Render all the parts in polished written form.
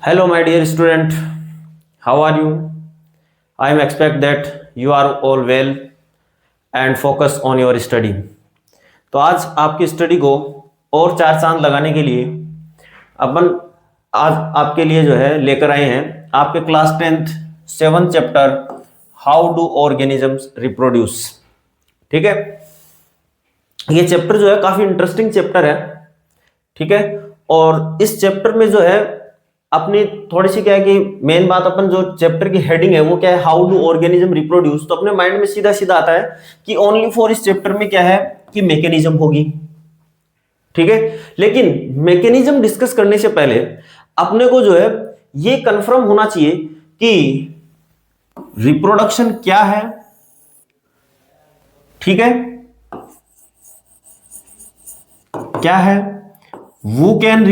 Hello, my dear student. How are you? I am expect that you are all well and focus on your study. तो आज आपकी study को और चार चांद लगाने के लिए अपन आज आपके लिए जो है लेकर आए हैं आपके class 10th 7th chapter how do organisms reproduce. ठीक है, ये चैप्टर जो है काफी इंटरेस्टिंग चैप्टर है। ठीक है, और इस चैप्टर में जो है अपनी थोड़ी सी क्या है कि मेन बात अपन जो चैप्टर की हेडिंग है वो क्या है, हाउ डू ऑर्गेनिज्म रिप्रोड्यूस। तो अपने माइंड में सीधा सीधा आता है कि ओनली फॉर इस चैप्टर में क्या है कि मैकेनिज्म होगी। ठीक है, लेकिन मैकेनिज्म डिस्कस करने से पहले अपने को जो है ये कंफर्म होना चाहिए कि रिप्रोडक्शन क्या है। ठीक है, क्या है, who कैन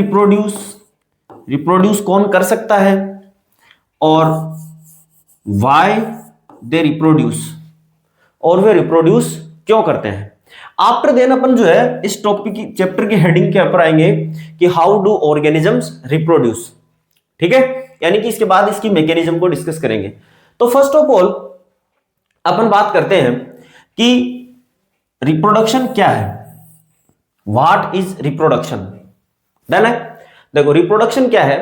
रिप्रोड्यूस कौन कर सकता है, और why दे रिप्रोड्यूस, और वे रिप्रोड्यूस क्यों करते हैं। आफ्टर देन अपन जो है इस टॉपिक की चैप्टर की हेडिंग के ऊपर आएंगे कि हाउ डू ऑर्गेनिजम्स रिप्रोड्यूस। ठीक है, यानी कि इसके बाद इसकी मैकेनिज्म को डिस्कस करेंगे। तो फर्स्ट ऑफ ऑल अपन बात करते हैं कि रिप्रोडक्शन क्या है, व्हाट इज रिप्रोडक्शन। डन है। देखो रिप्रोडक्शन क्या है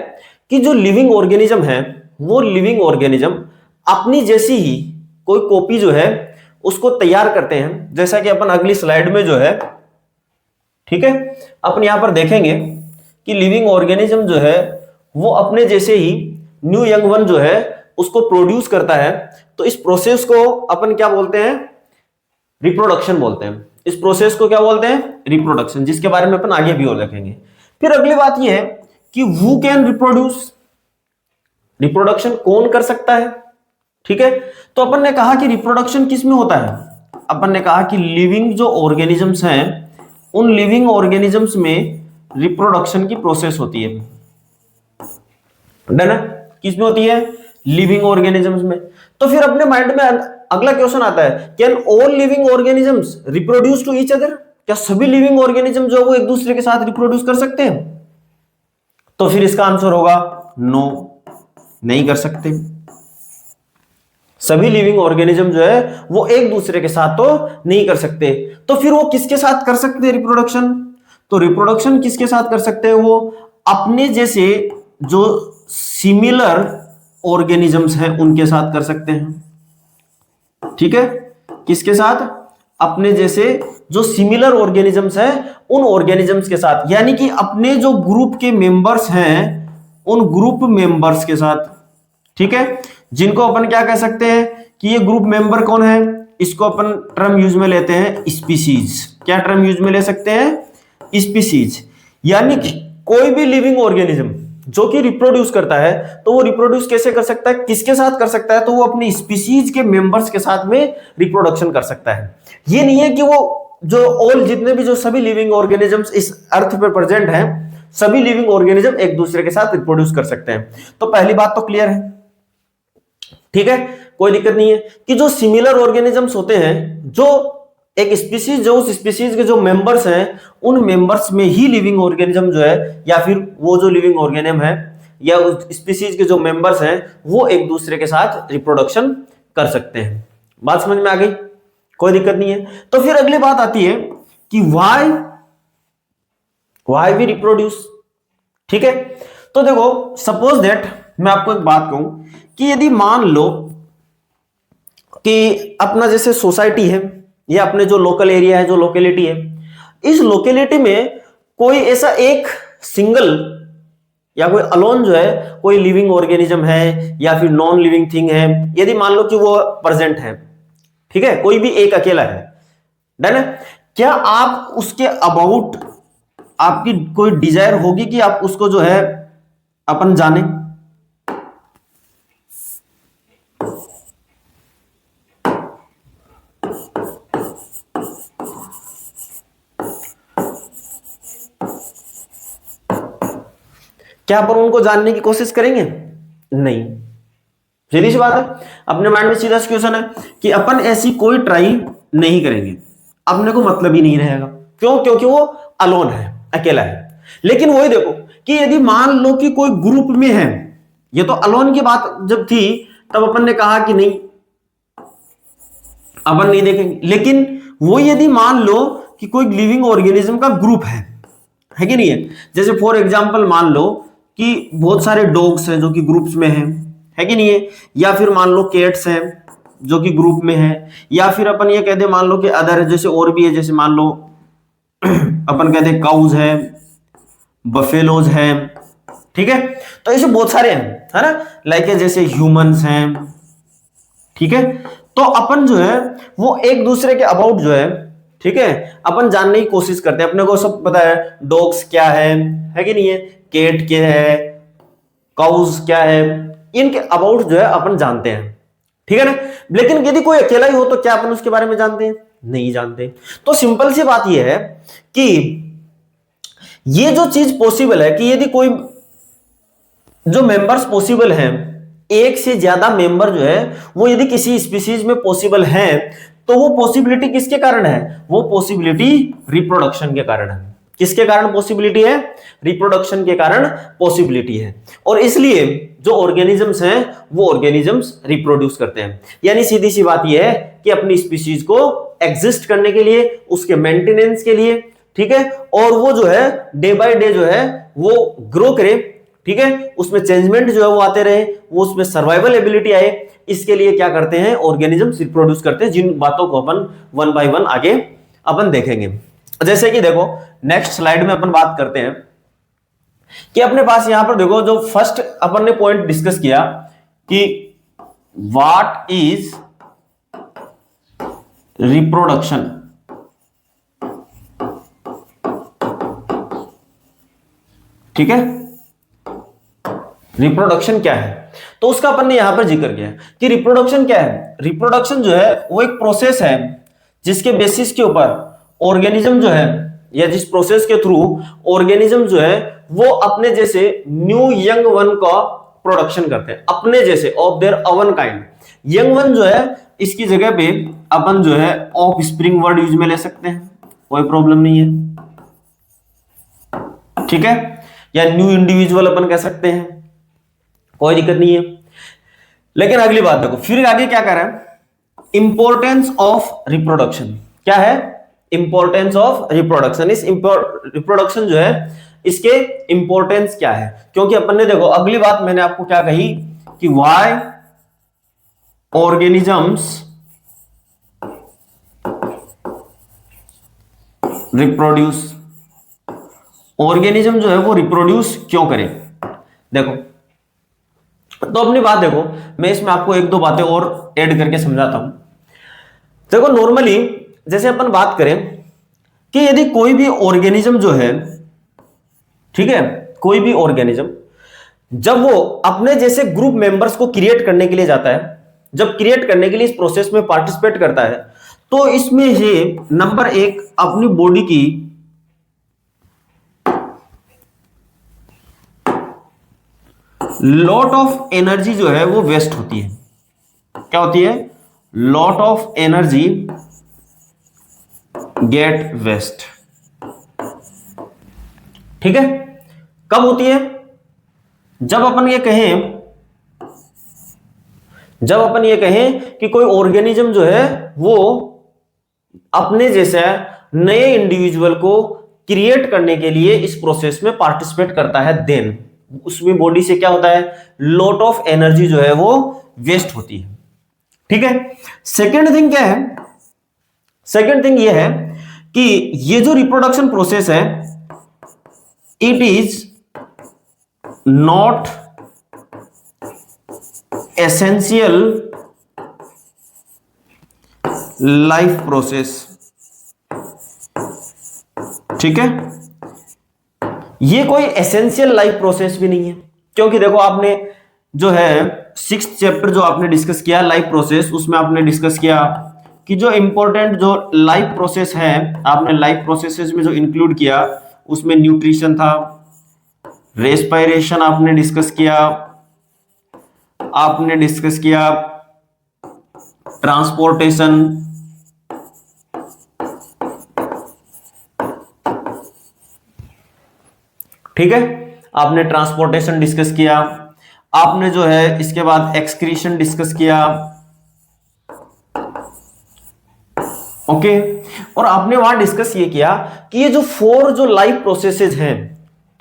कि जो लिविंग ऑर्गेनिज्म है वो लिविंग ऑर्गेनिज्म अपनी जैसी ही कोई कॉपी जो है उसको तैयार करते हैं, जैसा कि अपन अगली स्लाइड में जो है, ठीक है, अपन यहां पर देखेंगे कि लिविंग ऑर्गेनिज्म जो है वो अपने जैसे ही न्यू यंग वन जो है उसको प्रोड्यूस करता है। तो इस प्रोसेस को अपन क्या बोलते हैं, रिप्रोडक्शन बोलते हैं। इस प्रोसेस को क्या बोलते हैं, रिप्रोडक्शन, जिसके बारे में अपन आगे भी और देखेंगे। फिर अगली बात यह है कि हु कैन रिप्रोड्यूस, रिप्रोडक्शन कौन कर सकता है। ठीक है, तो अपन ने कहा कि रिप्रोडक्शन किस में होता है, अपन ने कहा कि लिविंग जो ऑर्गेनिजम्स हैं उन लिविंग ऑर्गेनिजम्स में रिप्रोडक्शन की प्रोसेस होती है। डन है, किस में होती है, लिविंग ऑर्गेनिजम्स में। तो फिर अपने माइंड में अगला क्वेश्चन आता है, can all living organisms reproduce to each other, क्या सभी लिविंग ऑर्गेनिज्म जो वो एक दूसरे के साथ रिप्रोड्यूस कर सकते हैं। तो फिर इसका आंसर होगा नो, नहीं कर सकते। सभी लिविंग ऑर्गेनिज्म जो है वो एक दूसरे के साथ तो नहीं कर सकते। तो फिर वो किसके साथ कर सकते हैं रिप्रोडक्शन, तो रिप्रोडक्शन किसके साथ कर सकते हैं, वो अपने जैसे जो सिमिलर ऑर्गेनिजम्स हैं उनके साथ कर सकते हैं। ठीक है, किसके साथ, अपने जैसे जो सिमिलर ऑर्गेनिजम्स हैं उन ऑर्गेनिजम्स के साथ, यानी कि अपने जो ग्रुप के मेंबर्स हैं उन ग्रुप मेंबर्स के साथ। ठीक है, जिनको अपन क्या कह सकते हैं कि ये ग्रुप मेंबर कौन है, इसको अपन टर्म यूज में लेते हैं स्पीसीज। क्या टर्म यूज में ले सकते हैं, स्पीसीज। यानी कि कोई भी लिविंग ऑर्गेनिज्म जो कि रिप्रोड्यूस करता है तो वो रिप्रोड्यूस कैसे कर सकता है, किसके साथ कर सकता है, तो वो अपनी स्पीसीज के मेंबर्स के साथ में रिप्रोडक्शन कर सकता है। ये नहीं है कि वो जो ऑल जितने भी जो सभी लिविंग ऑर्गेनिजम्स इस अर्थ पे प्रेजेंट हैं सभी लिविंग ऑर्गेनिज्म एक दूसरे के साथ रिप्रोड्यूस कर सकते हैं। तो पहली बात तो क्लियर है। ठीक है, कोई दिक्कत नहीं है कि जो सिमिलर ऑर्गेनिजम्स होते हैं, जो एक स्पीसीज, जो उस स्पीसीज के जो मेंबर्स हैं उन मेंबर्स में ही लिविंग ऑर्गेनिज्म जो है, या फिर वो जो लिविंग ऑर्गेनिज्म है या उस स्पीसीज के जो मेंबर्स हैं वो एक दूसरे के साथ रिप्रोडक्शन कर सकते हैं। बात समझ में आ गई, कोई दिक्कत नहीं है। तो फिर अगली बात आती है कि व्हाई वी रिप्रोड्यूस। ठीक है, तो देखो सपोज दैट मैं आपको एक बात कहूं कि यदि मान लो कि अपना जैसे सोसाइटी है या अपने जो लोकल एरिया है, जो लोकेलिटी है, इस लोकेलिटी में कोई ऐसा एक सिंगल या कोई अलोन जो है कोई लिविंग ऑर्गेनिज्म है या फिर नॉन लिविंग थिंग है, यदि मान लो कि वो प्रेजेंट है। ठीक है, कोई भी एक अकेला है। डन है, क्या आप उसके अबाउट आपकी कोई डिजायर होगी कि आप उसको जो है अपन जाने। क्या अपन उनको जानने की कोशिश करेंगे, नहीं। सीधी सी बात है, अपने माइंड में सीधा सा क्वेश्चन है कि अपन ऐसी कोई ट्राई नहीं करेंगे, अपने को मतलब ही नहीं रहेगा। क्यों, क्योंकि वो अलोन है, अकेला है। लेकिन वही देखो कि यदि मान लो कि कोई ग्रुप में है, ये तो अलोन की बात जब थी तब अपन ने कहा कि नहीं, अपन नहीं देखेंगे। लेकिन वो यदि मान लो कि कोई लिविंग ऑर्गेनिज्म का ग्रुप है कि नहीं है, जैसे फॉर एग्जांपल मान लो कि बहुत सारे डॉग्स हैं जो कि ग्रुप्स में हैं, है कि नहीं है, या फिर मान लो कैट्स हैं जो कि ग्रुप में है, या फिर अपन ये कह दे मान लो कि अदर है, जैसे और भी है, जैसे मान लो अपन कहते हैं काउज है, बफेलोज है, ठीक है। तो ऐसे बहुत सारे हैं, है ना, लाइक जैसे ह्यूमंस हैं, ठीक है। तो अपन जो है वो एक दूसरे के अबाउट जो है, ठीक है, अपन जानने की कोशिश करते हैं। अपने को सब पता है डॉग्स क्या है कि नहीं है, कैट क्या है, काउज क्या है, इनके अबाउट जो है अपन जानते हैं, ठीक है ना। लेकिन यदि कोई अकेला ही हो तो क्या अपन उसके बारे में जानते हैं? नहीं जानते। तो सिंपल सी बात यह है कि ये जो चीज पॉसिबल है कि यदि कोई जो मेंबर्स पॉसिबल हैं, एक से ज्यादा मेंबर जो है वो यदि किसी स्पीसीज में पॉसिबल हैं, तो वो पॉसिबिलिटी किसके कारण है? वो पॉसिबिलिटी रिप्रोडक्शन के कारण है। किसके कारण पॉसिबिलिटी है? रिप्रोडक्शन के कारण पॉसिबिलिटी है। और इसलिए जो ऑर्गेनिजम्स हैं वो ऑर्गेनिजम्स रिप्रोड्यूस करते हैं। यानी सीधी सी बात यह है कि अपनी स्पीसीज को एग्जिस्ट करने के लिए, उसके मेंटेनेंस के लिए, ठीक है, और वो जो है डे बाय डे जो है वो ग्रो करे, ठीक है, उसमें चेंजमेंट जो है वो आते रहे, वो उसमें सर्वाइवल एबिलिटी आए, इसके लिए क्या करते हैं ऑर्गेनिजम्स रिप्रोड्यूस करते हैं, जिन बातों को अपन वन बाय वन आगे अपन देखेंगे। जैसे कि देखो नेक्स्ट स्लाइड में अपन बात करते हैं कि अपने पास यहां पर देखो जो फर्स्ट अपन ने पॉइंट डिस्कस किया कि व्हाट इज रिप्रोडक्शन, ठीक है, रिप्रोडक्शन क्या है, तो उसका अपन ने यहां पर जिक्र किया कि रिप्रोडक्शन क्या है। रिप्रोडक्शन जो है वो एक प्रोसेस है जिसके बेसिस के ऊपर ऑर्गेनिज्म जो है, या जिस प्रोसेस के थ्रू ऑर्गेनिज्म जो है वो अपने जैसे न्यू यंग वन का प्रोडक्शन करते हैं, अपने जैसे of their own kind. Young one जो है इसकी जगह पे अपन जो है ऑफ स्प्रिंग वर्ड यूज में ले सकते हैं, कोई प्रॉब्लम नहीं है, ठीक है, या न्यू इंडिविजुअल अपन कह सकते हैं, कोई दिक्कत नहीं है। लेकिन अगली बात देखो, फिर आगे क्या कर रहा है, इंपॉर्टेंस ऑफ रिप्रोडक्शन क्या है, इंपॉर्टेंस ऑफ रिप्रोडक्शन। इस रिप्रोडक्शन जो है इसके इंपॉर्टेंस क्या है, क्योंकि अपन ने देखो अगली बात मैंने आपको क्या कही कि व्हाई ऑर्गेनिजम्स रिप्रोड्यूस, ऑर्गेनिज्म जो है वो रिप्रोड्यूस क्यों करें। देखो तो अपनी बात देखो, मैं इसमें आपको एक दो बातें और ऐड करके समझाता हूं। देखो नॉर्मली जैसे अपन बात करें कि यदि कोई भी ऑर्गेनिज्म जो है, ठीक है, कोई भी ऑर्गेनिज्म जब वो अपने जैसे ग्रुप मेंबर्स को क्रिएट करने के लिए जाता है, जब क्रिएट करने के लिए इस प्रोसेस में पार्टिसिपेट करता है, तो इसमें से नंबर एक अपनी बॉडी की लॉट ऑफ एनर्जी जो है वो वेस्ट होती है। क्या होती है? Lot of energy get waste, ठीक है। कब होती है? जब अपन ये कहें कि कोई ऑर्गेनिज्म जो है वो अपने जैसा नए इंडिविजुअल को क्रिएट करने के लिए इस प्रोसेस में पार्टिसिपेट करता है, देन उसमें बॉडी से क्या होता है, लॉट ऑफ एनर्जी जो है वो वेस्ट होती है, ठीक है। सेकेंड थिंग क्या है? सेकेंड थिंग ये है कि ये जो रिप्रोडक्शन प्रोसेस है, it is not essential life process, ठीक है। ये कोई एसेंशियल लाइफ प्रोसेस भी नहीं है, क्योंकि देखो आपने जो है 6th चैप्टर जो आपने डिस्कस किया लाइफ प्रोसेस, उसमें आपने डिस्कस किया कि जो इंपॉर्टेंट जो लाइफ प्रोसेस है, आपने लाइफ प्रोसेसेस में जो इंक्लूड किया उसमें न्यूट्रिशन था, रेस्पिरेशन आपने डिस्कस किया, आपने डिस्कस किया ट्रांसपोर्टेशन, ठीक है, आपने ट्रांसपोर्टेशन डिस्कस किया, आपने जो है इसके बाद एक्सक्रीशन डिस्कस किया, ओके। और आपने वहां डिस्कस ये किया कि ये जो 4 जो लाइफ प्रोसेसेस हैं,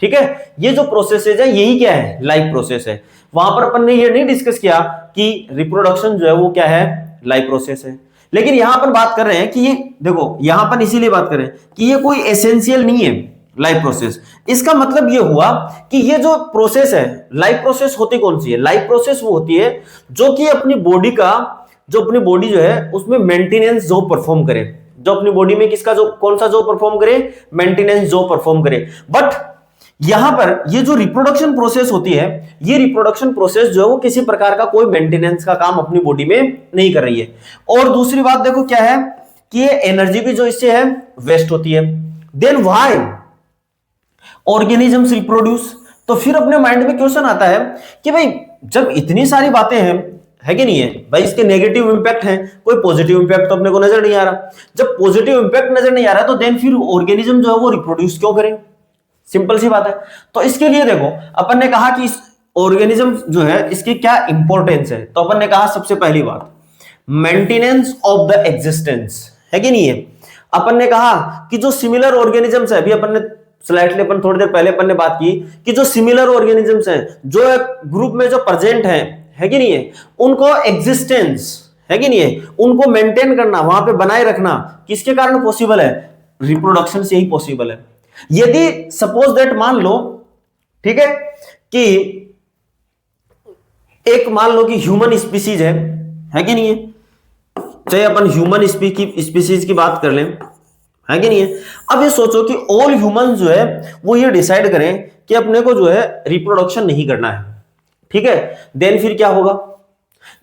ठीक है, ये जो प्रोसेसेस है यही क्या है, लाइफ प्रोसेस है। वहां पर अपन ने ये नहीं डिस्कस किया कि रिप्रोडक्शन जो है वो क्या है, लाइफ प्रोसेस है। लेकिन यहां पर बात कर रहे हैं कि ये देखो, यहां पर इसीलिए बात कर रहे हैं कि ये कोई एसेंशियल नहीं है लाइफ प्रोसेस। इसका मतलब ये हुआ कि ये जो प्रोसेस है, लाइफ प्रोसेस होती कौन सी है, लाइफ प्रोसेस वो होती है जो कि अपनी बॉडी का, जो अपनी बॉडी जो है उसमें मेंटेनेंस जो परफॉर्म करे, जो अपनी बॉडी में किसका जो कौन सा जो परफॉर्म करे, मेंटेनेंस जो परफॉर्म करे। बट यहां पर ये जो रिप्रोडक्शन प्रोसेस होती है, ये रिप्रोडक्शन प्रोसेस जो है वो किसी प्रकार का कोई मेंटेनेंस का काम अपनी बॉडी में नहीं कर रही है। और दूसरी बात देखो क्या है कि ये एनर्जी भी जो इससे है वेस्ट होती है। देन व्हाई ऑर्गेनिजम्स रिप्रोड्यूस, तो फिर अपने माइंड में क्वेश्चन आता है कि भाई जब इतनी सारी बातें हैं, है कि नहीं है भाई, इसके नेगेटिव इंपैक्ट हैं, कोई पॉजिटिव इंपैक्ट तो अपने को नजर नहीं आ रहा। जब पॉजिटिव इंपैक्ट नजर नहीं आ रहा तो देन फिर ऑर्गेनिज्म जो है वो रिप्रोड्यूस क्यों करें, सिंपल सी बात है। तो इसके लिए देखो अपन ने कहा कि इस ऑर्गेनिज्म जो है इसकी क्या इंपॉर्टेंस है, तो अपन ने कहा सबसे पहली बात मेंटेनेंस ऑफ द एग्जिस्टेंस, है कि नहीं है। अपन ने कहा कि जो सिमिलर ऑर्गेनिजम्स है, अभी अपन ने स्लाइडली अपन थोड़ी देर पहले अपन ने बात की कि जो सिमिलर ऑर्गेनिजम्स हैं, जो एक ग्रुप में जो प्रेजेंट है कि नहीं है, उनको एग्जिस्टेंस, है कि नहीं है, उनको मेंटेन करना, वहां पे बनाए रखना किसके कारण पॉसिबल है, रिप्रोडक्शन से ही पॉसिबल है। यदि सपोज दैट मान लो, ठीक है, कि एक मान लो कि ह्यूमन स्पीसीज है कि नहीं है, चाहे अपन ह्यूमन स्पीसीज की बात कर लें, है कि नहीं है। अब ये सोचो कि ऑल ह्यूमन जो है वो ये डिसाइड करें कि अपने को जो है रिप्रोडक्शन नहीं करना है, ठीक है, देन फिर क्या होगा,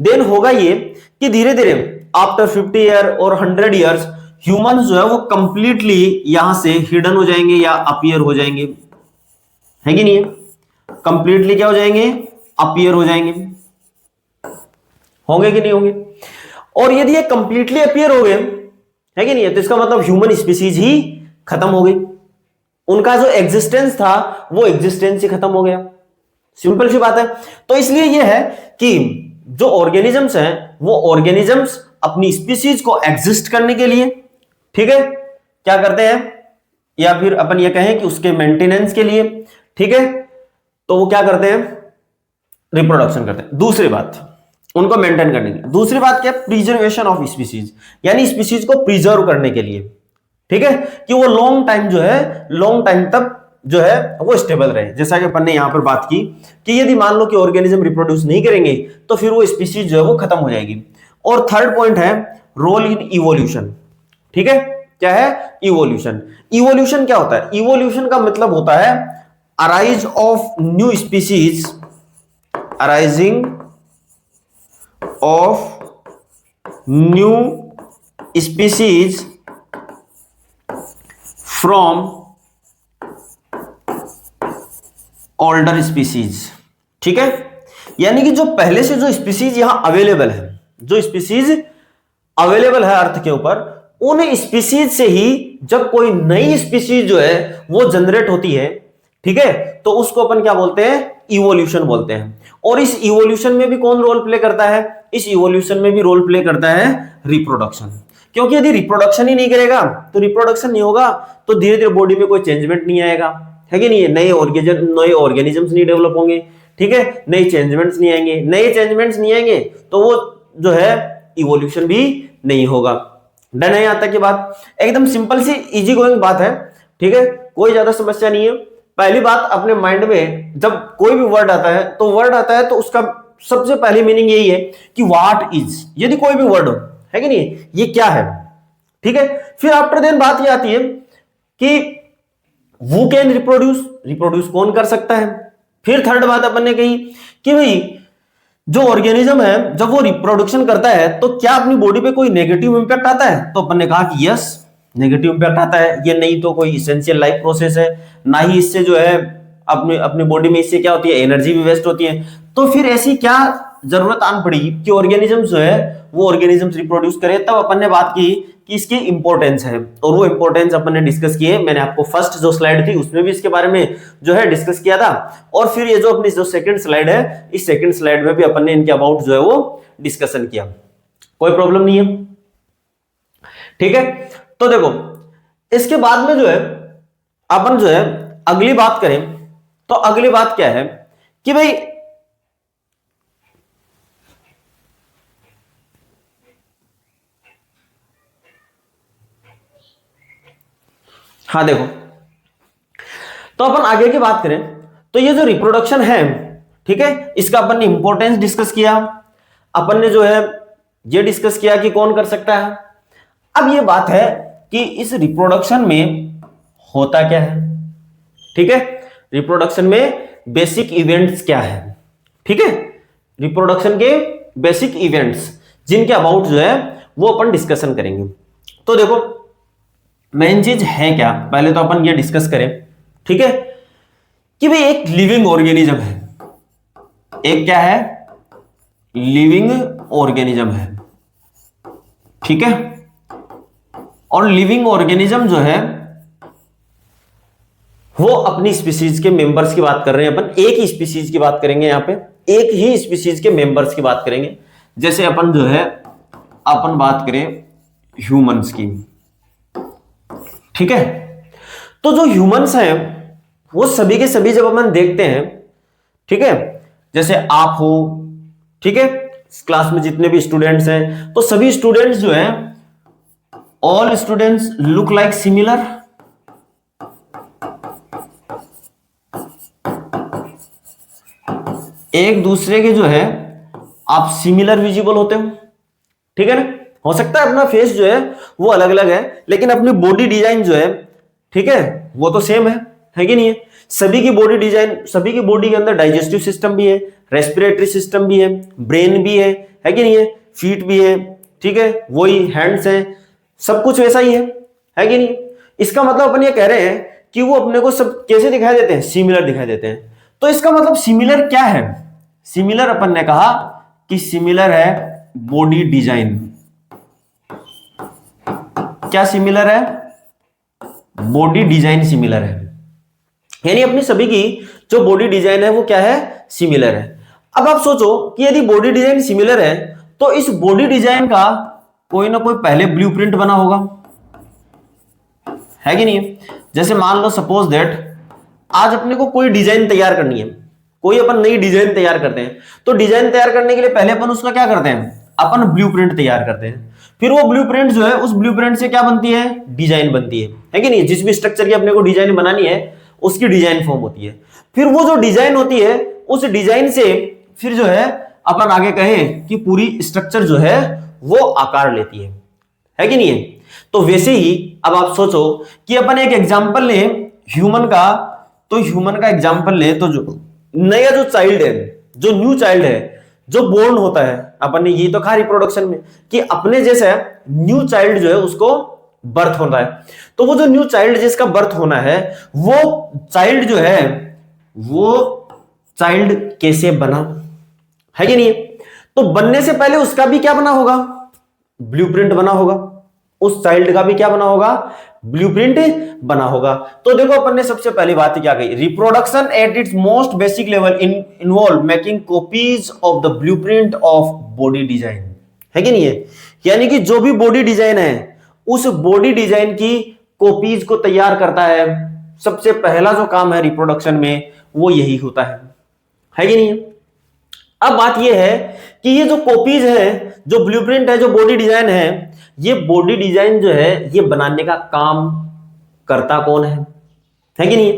देन होगा ये कि धीरे धीरे आफ्टर 50 ईयर और 100 ईयर्स ह्यूमन जो है वो कंप्लीटली यहां से हिडन हो जाएंगे या अपीयर हो जाएंगे, है कि नहीं है, कंप्लीटली क्या हो जाएंगे, अपीयर हो जाएंगे, होंगे कि नहीं होंगे। और यदि ये कंप्लीटली अपीयर हो गए, है कि नहीं है, तो इसका मतलब ह्यूमन स्पीसीज ही खत्म हो गई, उनका जो एग्जिस्टेंस था वो एग्जिस्टेंस ही खत्म हो गया, सिंपल सी बात है। तो इसलिए यह है कि जो ऑर्गेनिजम्स हैं वो ऑर्गेनिजम्स अपनी स्पीसीज को एग्जिस्ट करने के लिए, ठीक है, क्या करते हैं, या फिर अपन ये कहें कि उसके मेंटेनेंस के लिए, ठीक है, तो वो क्या करते हैं, रिप्रोडक्शन करते हैं। दूसरी बात उनको मेंटेन करने के लिए, दूसरी बात क्या है, प्रिजर्वेशन ऑफ स्पीसीज, यानी स्पीसीज को प्रिजर्व करने के लिए, ठीक है, कि वो लॉन्ग टाइम जो है, लॉन्ग टाइम तक जो है वो स्टेबल रहे। जैसा कि अपन ने यहां पर बात की कि यदि मान लो कि ऑर्गेनिज्म रिप्रोड्यूस नहीं करेंगे तो फिर वो स्पीसीज जो है वो खत्म हो जाएगी। और थर्ड पॉइंट है रोल इन इवोल्यूशन, ठीक है, क्या है, इवोल्यूशन। इवोल्यूशन क्या होता है, इवोल्यूशन का मतलब होता है arise of new species, arising of new species from older species, ठीक है, यानी कि जो पहले से जो स्पीसीज यहां अवेलेबल है, जो स्पीसीज अवेलेबल है अर्थ के ऊपर, उन स्पीसीज से ही जब कोई नई स्पीसीज जो है वो जनरेट होती है, ठीक है, तो उसको अपन क्या बोलते हैं, इवोल्यूशन बोलते हैं। और इस इवोल्यूशन में भी कौन रोल प्ले करता है, इस इवोल्यूशन में भी रोल प्ले करता है रिप्रोडक्शन, क्योंकि यदि रिप्रोडक्शन ही नहीं करेगा तो रिप्रोडक्शन नहीं होगा तो धीरे धीरे बॉडी में कोई चेंजमेंट नहीं आएगा, है कि नहीं, नए ऑर्गेनिजम्स नहीं डेवलप होंगे, ठीक है, नए चेंजमेंट्स नहीं आएंगे, नए चेंजमेंट्स नहीं आएंगे तो वो जो है इवोल्यूशन भी नहीं होगा। डन है यहां तक की बात, एकदम सिंपल सी इजी गोइंग बात है, ठीक है, कोई ज्यादा समस्या नहीं है। पहली बात अपने माइंड में जब कोई भी वर्ड आता है तो वर्ड आता है तो उसका सबसे पहली मीनिंग यही है कि व्हाट इज, यदि कोई भी वर्ड हो, है कि नहीं, ये क्या है, ठीक है। फिर आफ्टर देन बात ये आती है कि who कैन रिप्रोड्यूस, रिप्रोड्यूस कौन कर सकता है। फिर थर्ड बात अपन ने कही कि भाई जो ऑर्गेनिज्म है जब वो रिप्रोडक्शन करता है तो क्या अपनी बॉडी पे कोई नेगेटिव इंपैक्ट आता है, तो अपन ने कहा कि यस नेगेटिव इंपैक्ट आता है, ये नहीं तो कोई इसेंशियल लाइफ प्रोसेस है, ना ही इससे जो है अपने अपनी बॉडी में इससे क्या होती है, एनर्जी भी वेस्ट होती है। तो फिर ऐसी क्या जरूरत आन पड़ी कि ऑर्गेनिज्म जो है वो ऑर्गेनिज्म रिप्रोड्यूस करे। तब अपन ने बात की कि इसकी इंपॉर्टेंस है, और वो इंपॉर्टेंस अपन ने डिस्कस की है। मैंने आपको फर्स्ट जो स्लाइड थी उसमें भी इसके बारे में जो है डिस्कस किया था, और फिर ये जो अपनी जो सेकंड स्लाइड है, इस सेकंड स्लाइड में भी अपन ने इनके अबाउट जो है वो डिस्कशन किया। कोई प्रॉब्लम नहीं है, ठीक है। तो देखो इसके बाद में जो है अपन जो है अगली बात करें, तो अगली बात क्या है कि भाई हाँ देखो, तो अपन आगे की बात करें तो ये जो रिप्रोडक्शन है, ठीक है, इसका अपन ने इंपॉर्टेंस डिस्कस किया, अपन ने जो है ये डिस्कस किया कि कौन कर सकता है। अब ये बात है कि इस रिप्रोडक्शन में होता क्या है, ठीक है, रिप्रोडक्शन में बेसिक इवेंट्स क्या है, ठीक है, रिप्रोडक्शन के बेसिक इवेंट्स जिनके अबाउट जो है वो अपन डिस्कशन करेंगे। तो देखो मेन चीज है क्या, पहले तो अपन ये डिस्कस करें, ठीक है, कि भाई एक लिविंग ऑर्गेनिज्म है, एक क्या है, लिविंग ऑर्गेनिज्म है, ठीक है, और लिविंग ऑर्गेनिज्म जो है वो अपनी स्पीसीज के मेंबर्स की बात कर रहे हैं अपन, एक ही स्पीसीज की बात करेंगे, यहां पे एक ही स्पीसीज के मेंबर्स की बात करेंगे। जैसे अपन जो है अपन बात करें ह्यूमंस की, ठीक है, तो जो ह्यूमंस हैं वो सभी के सभी जब अपन देखते हैं, ठीक है, जैसे आप हो, ठीक है, क्लास में जितने भी स्टूडेंट्स हैं, तो सभी स्टूडेंट्स जो हैं, all students look like similar, एक दूसरे के जो है आप सिमिलर विजिबल होते हो, ठीक है ना। हो सकता है अपना फेस जो है वो अलग अलग है, लेकिन अपनी बॉडी डिजाइन जो है, ठीक है, वो तो सेम है कि नहीं है। सभी की बॉडी डिजाइन, सभी की बॉडी के अंदर डाइजेस्टिव सिस्टम भी है, रेस्पिरेटरी सिस्टम भी है, ब्रेन भी है कि नहीं है, फीट भी है, ठीक है, वही हैंड्स है, सब कुछ वैसा ही है कि नहीं। इसका मतलब अपन ये कह रहे हैं कि वो अपने को सब कैसे दिखाई देते हैं, सिमिलर दिखाई देते हैं। तो इसका मतलब सिमिलर क्या है, सिमिलर अपन ने कहा कि सिमिलर है बॉडी डिजाइन। क्या सिमिलर है, बॉडी डिजाइन सिमिलर है, यानी अपनी सभी की जो बॉडी डिजाइन है वो क्या है, सिमिलर है। अब आप सोचो कि यदि बॉडी डिजाइन सिमिलर है तो इस बॉडी डिजाइन का कोई ना कोई पहले ब्लूप्रिंट बना होगा, है कि नहीं। जैसे मान लो सपोज दैट आज अपने को कोई डिजाइन तैयार करनी है, कोई अपन नई डिजाइन तैयार करते हैं, तो डिजाइन तैयार करने के लिए पहले अपन उसका क्या करते हैं, अपन ब्लूप्रिंट तैयार करते हैं। फिर वो ब्लूप्रिंट जो है, उस ब्लूप्रिंट से क्या बनती है, डिजाइन बनती है कि नहीं। जिस भी स्ट्रक्चर की अपने को डिजाइन बनानी है उसकी डिजाइन फॉर्म होती है। फिर वो जो डिजाइन होती है उस डिजाइन से फिर जो है अपन आगे कहें कि पूरी स्ट्रक्चर जो है वो आकार लेती है कि नहीं है। तो वैसे ही अब आप सोचो कि अपन एक एग्जांपल ले ह्यूमन का, तो ह्यूमन का एग्जांपल ले तो जो नया जो चाइल्ड है, जो न्यू चाइल्ड है, जो बोर्न होता है, अपन ने ये तो कहा रिप्रोडक्शन में कि अपने जैसे न्यू चाइल्ड जो है उसको बर्थ होना है। तो वो जो न्यू चाइल्ड जिसका बर्थ होना है, वो चाइल्ड जो है वो चाइल्ड कैसे बना, है कि नहीं। तो बनने से पहले उसका भी क्या बना होगा, ब्लूप्रिंट बना होगा, उस चाइल्ड का भी क्या बना होगा, ब्लूप्रिंट बना होगा। तो देखो अपन ने सबसे पहली बात क्या कही, reproduction at its most basic level involve making copies of the blueprint of body design, है कि नहीं है। यानी कि जो भी बॉडी डिजाइन है उस बॉडी डिजाइन की कॉपीज को तैयार करता है। सबसे पहला जो काम है रिप्रोडक्शन में वो यही होता है कि नहीं है। अब बात यह है कि ये जो कॉपीज है, जो ब्लूप्रिंट है, जो बॉडी डिजाइन है, ये बॉडी डिजाइन जो है ये बनाने का काम करता कौन है कि नहीं।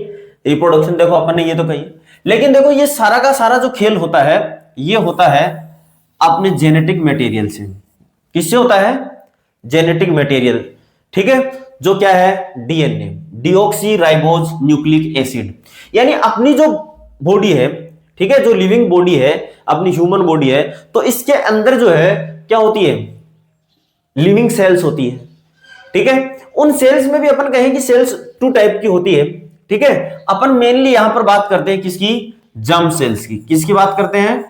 रिप्रोडक्शन देखो अपन ने ये तो कही, लेकिन देखो ये सारा का सारा जो खेल होता है ये होता है अपने जेनेटिक मटेरियल से। किससे होता है, जेनेटिक मटेरियल, ठीक है, जो क्या है, DNA, deoxy ribose nucleic acid. यानी अपनी जो बॉडी है, ठीक है, जो लिविंग बॉडी है, अपनी ह्यूमन बॉडी है, तो इसके अंदर जो है क्या होती है, लिविंग सेल्स होती है, ठीक है। उन सेल्स में भी अपन कहें कि सेल्स टू टाइप की होती है, ठीक है। अपन मेनली यहां पर बात करते हैं किसकी, जर्म सेल्स की। किसकी बात करते हैं,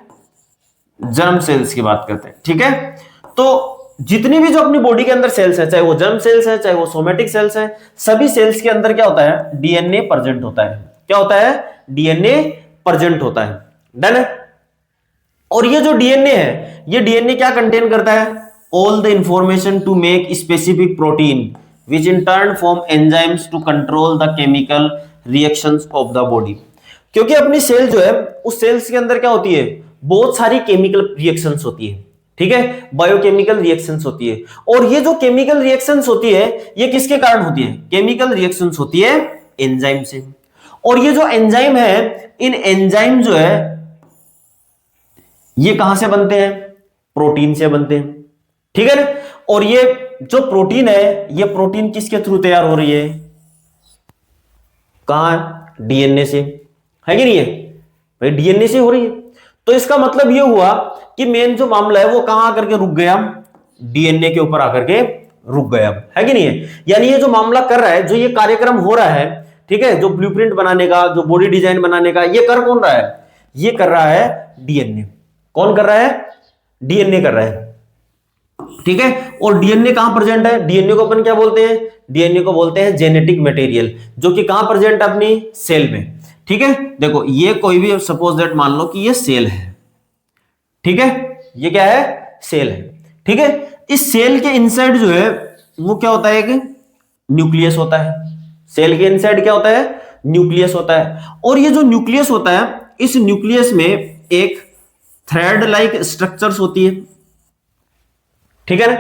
जर्म सेल्स की बात करते हैं, ठीक है। तो जितनी भी जो अपनी बॉडी के अंदर सेल्स है, चाहे वो जर्म सेल्स है, चाहे वो सोमेटिक सेल्स है, सभी सेल्स के अंदर क्या होता है, डीएनए प्रेजेंट होता है। क्या होता है, डीएनए प्रेजेंट होता है। डन है। और ये जो डीएनए है, ये डीएनए क्या कंटेन करता है, all the information to make specific protein which in turn form enzymes to control the chemical reactions of the body. क्योंकि अपनी सेल जो है, उस सेल्स के अंदर क्या होती है, बहुत सारी केमिकल रिएक्शंस होती है, ठीक है, बायोकेमिकल रिएक्शंस होती है। और ये जो केमिकल रिएक्शंस होती है, ये किसके कारण होती है, केमिकल रिएक्शंस होती है एंजाइम से। और ये जो एंजाइम है, इन एंजाइम जो है ये कहां से बनते हैं, प्रोटीन से बनते हैं, ठीक है ना। और ये जो प्रोटीन है, ये प्रोटीन किसके थ्रू तैयार हो रही है, कहां, डीएनए से, है कि नहीं है भाई, डीएनए से हो रही है। तो इसका मतलब ये हुआ कि मेन जो मामला है वो कहां आकर के रुक गया, डीएनए के ऊपर आकर के रुक गया, है कि नहीं है। यानी ये जो मामला कर रहा है, जो ये कार्यक्रम हो रहा है, ठीक है, जो ब्लूप्रिंट बनाने का, जो बॉडी डिजाइन बनाने का, ये कर कौन रहा है, ये कर रहा है डीएनए। कौन कर रहा है, डीएनए कर रहा है, ठीक है। और डीएनए कहां प्रेजेंट है, डीएनए को अपन क्या बोलते हैं, डीएनए को बोलते हैं जेनेटिक मटेरियल, जो कि कहां प्रेजेंट है, अपनी सेल में, ठीक है। देखो ये कोई भी सपोज दैट मान लो कि ये सेल है, ठीक है, ये क्या है, सेल है, ठीक है। इस सेल के इनसाइड जो है वो क्या होता है, एक न्यूक्लियस होता है। सेल के इनसाइड क्या होता है, न्यूक्लियस होता है। और ये जो न्यूक्लियस होता है, इस न्यूक्लियस में एक थ्रेड लाइक स्ट्रक्चर्स होती है, ठीक है ना,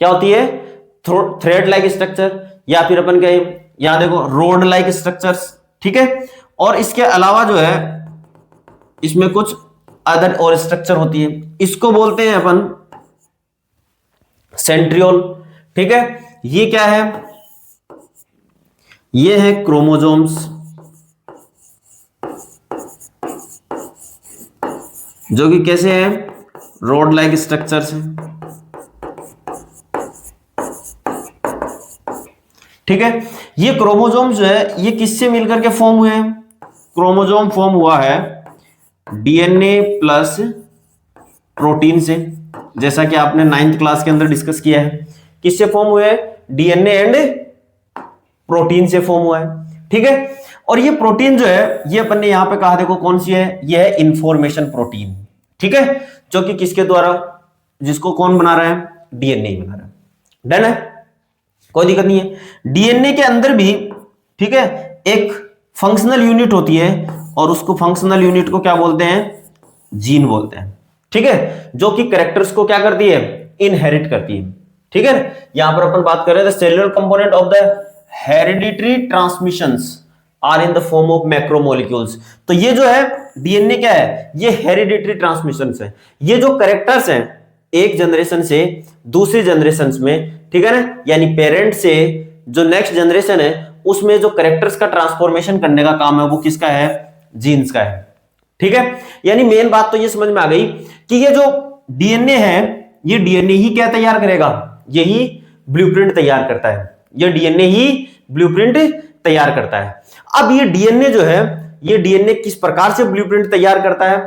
क्या होती है, थ्रेड लाइक स्ट्रक्चर, या फिर अपन कहें, यहां देखो रोड लाइक स्ट्रक्चर्स, ठीक है। और इसके अलावा जो है इसमें कुछ अदर और स्ट्रक्चर होती है, इसको बोलते हैं अपन सेंट्रियोल, ठीक है। ये क्या है, ये है क्रोमोसोम्स, जो कि कैसे हैं, रोड लाइक स्ट्रक्चर्स हैं, ठीक है। ये क्रोमोसोम जो है, ये किससे मिलकर के फॉर्म हुए हैं, क्रोमोसोम फॉर्म हुआ है डीएनए प्लस प्रोटीन से, जैसा कि आपने 9th क्लास के अंदर डिस्कस किया है। किससे फॉर्म हुए हैं, डीएनए एंड प्रोटीन से फॉर्म हुआ है, ठीक है। और ये प्रोटीन जो है, ये अपन ने यहां पे कहा, देखो कौन सी है, ये है इंफॉर्मेशन प्रोटीन, ठीक है, जो कि किसके द्वारा, जिसको कौन बना रहा है, डीएनए बना रहा है। डन है, कोई दिक्कत नहीं है। डीएनए के अंदर भी, ठीक है, एक फंक्शनल यूनिट होती है, और उसको फंक्शनल यूनिट को क्या बोलते हैं, जीन बोलते हैं, ठीक है, जो कि कैरेक्टर्स को क्या करती है, इनहेरिट करती है, ठीक है। यहां पर अपन बात कर रहे थे cellular component of the hereditary transmissions are in the form of macromolecules. तो ये जो है डीएनए क्या है, ये हेरिडिटरी ट्रांसमिशंस है। ये जो कैरेक्टर्स हैं एक जनरेशन से दूसरी जनरेशन में, ठीक है ना, यानी पेरेंट से जो नेक्स्ट जनरेशन है उसमें जो कैरेक्टर्स का ट्रांसफॉर्मेशन करने का काम है वो किसका है, जीन्स का है, ठीक है। यानी मेन बात तो ये समझ में आ गई कि ये जो डीएनए है, ये डीएनए ही क्या तैयार करेगा, यही ब्लूप्रिंट तैयार करता है, ये डीएनए ही ब्लूप्रिंट तैयार करता है। अब ये डीएनए जो है, ये डीएनए किस प्रकार से ब्लूप्रिंट तैयार करता है,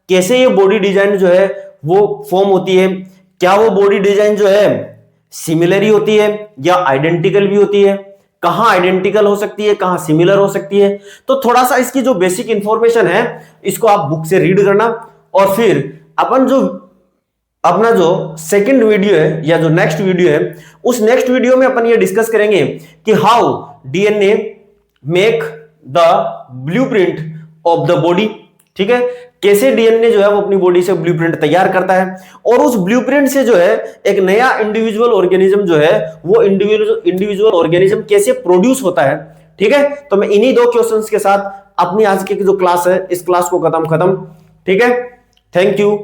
कैसे ये बॉडी डिजाइन जो है वो फॉर्म होती है, क्या वो बॉडी डिजाइन जो है सिमिलर ही होती है या आइडेंटिकल भी होती है, कहां आइडेंटिकल हो सकती है, कहां सिमिलर हो सकती है। तो थोड़ा सा इसकी जो बेसिक इंफॉर्मेशन है इसको आप बुक से रीड करना, और फिर अपन जो अपना जो सेकंड वीडियो है या जो नेक्स्ट वीडियो है, उस नेक्स्ट वीडियो में अपन ये डिस्कस करेंगे कि how DNA make the blueprint of the body, ठीक है, कैसे डीएनए जो है वो अपनी बॉडी से ब्लूप्रिंट तैयार करता है, और उस ब्लूप्रिंट से जो है एक नया इंडिविजुअल ऑर्गेनिज्म जो है वो इंडिविजुअल ऑर्गेनिज्म कैसे प्रोड्यूस होता है, ठीक है। तो मैं इन्हीं दो क्वेश्चंस के साथ अपनी आज की जो क्लास है इस क्लास को खत्म, ठीक है। Thank you.